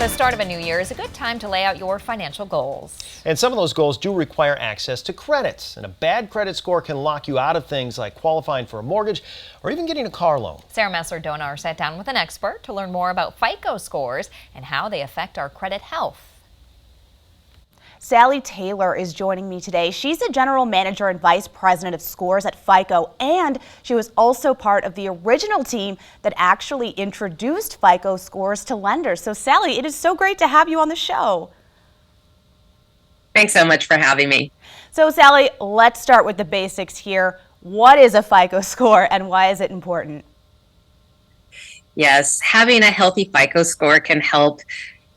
The start of a new year is a good time to lay out your financial goals. And some of those goals do require access to credits. And a bad credit score can lock you out of things like qualifying for a mortgage or even getting a car loan. Sarah Messler-Donar sat down with an expert to learn more about FICO scores and how they affect our credit health. Sally Taylor is joining me today. She's the General Manager and Vice President of Scores at FICO, and she was also part of the original team that actually introduced FICO scores to lenders. So Sally, it is so great to have you on the show. Thanks so much for having me. So Sally, let's start with the basics here. What is a FICO score and why is it important? Yes, having a healthy FICO score can help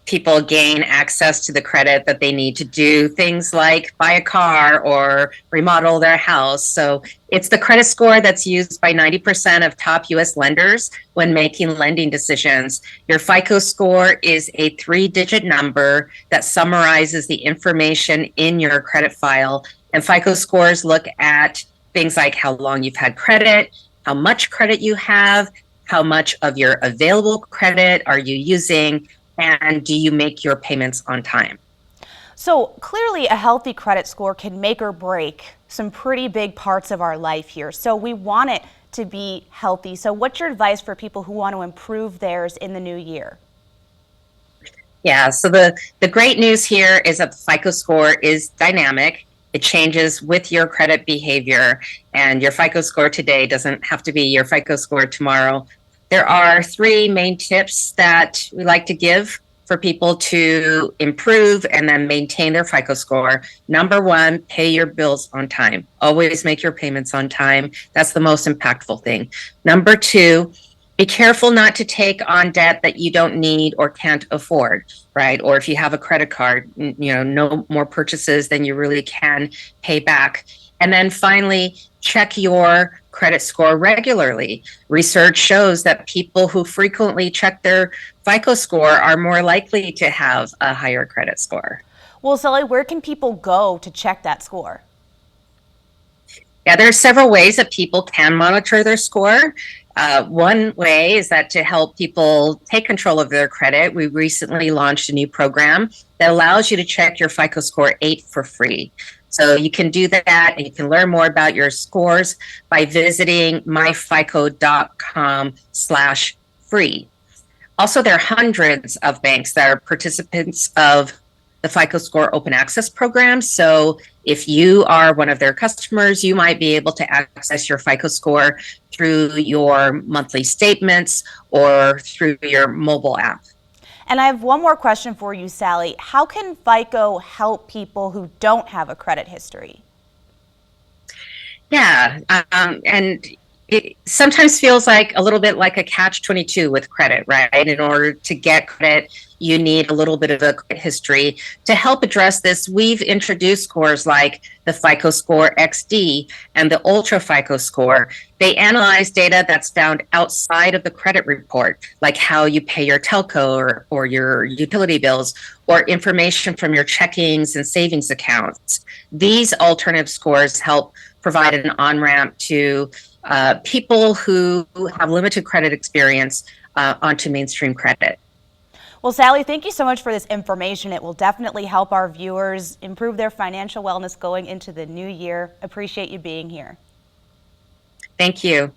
people gain access to the credit that they need to do things like buy a car or remodel their house. So it's the credit score that's used by 90% of top U.S. lenders when making lending decisions. Your FICO score is a 3-digit number that summarizes the information in your credit file. And FICO scores look at things like how long you've had credit, how much credit you have, how much of your available credit are you using, and do you make your payments on time? So clearly a healthy credit score can make or break some pretty big parts of our life here. So we want it to be healthy. So what's your advice for people who want to improve theirs in the new year? Yeah, so the great news here is that the FICO score is dynamic. It changes with your credit behavior, and your FICO score today doesn't have to be your FICO score tomorrow. There are 3 main tips that we like to give for people to improve and then maintain their FICO score. Number 1, pay your bills on time. Always make your payments on time. That's the most impactful thing. Number 2, be careful not to take on debt that you don't need or can't afford, right? Or if you have a credit card, no more purchases than you really can pay back. And then finally, check your credit score regularly. Research shows that people who frequently check their FICO score are more likely to have a higher credit score. Well, Sally, where can people go to check that score? Yeah, there are several ways that people can monitor their score. One way is that to help people take control of their credit, we recently launched a new program that allows you to check your FICO score 8 for free. So you can do that, and you can learn more about your scores by visiting myfico.com/free. Also, there are hundreds of banks that are participants of the FICO Score Open Access program. So if you are one of their customers, you might be able to access your FICO score through your monthly statements or through your mobile app. And I have one more question for you, Sally. How can FICO help people who don't have a credit history? Yeah, and it sometimes feels like a little bit like a catch-22 with credit, right? In order to get credit, you need a little bit of a history. To help address this, we've introduced scores like the FICO Score XD and the Ultra FICO Score. They analyze data that's found outside of the credit report, like how you pay your telco or your utility bills, or information from your checkings and savings accounts. These alternative scores help provide an on-ramp to people who have limited credit experience onto mainstream credit. Well, Sally, thank you so much for this information. It will definitely help our viewers improve their financial wellness going into the new year. Appreciate you being here. Thank you.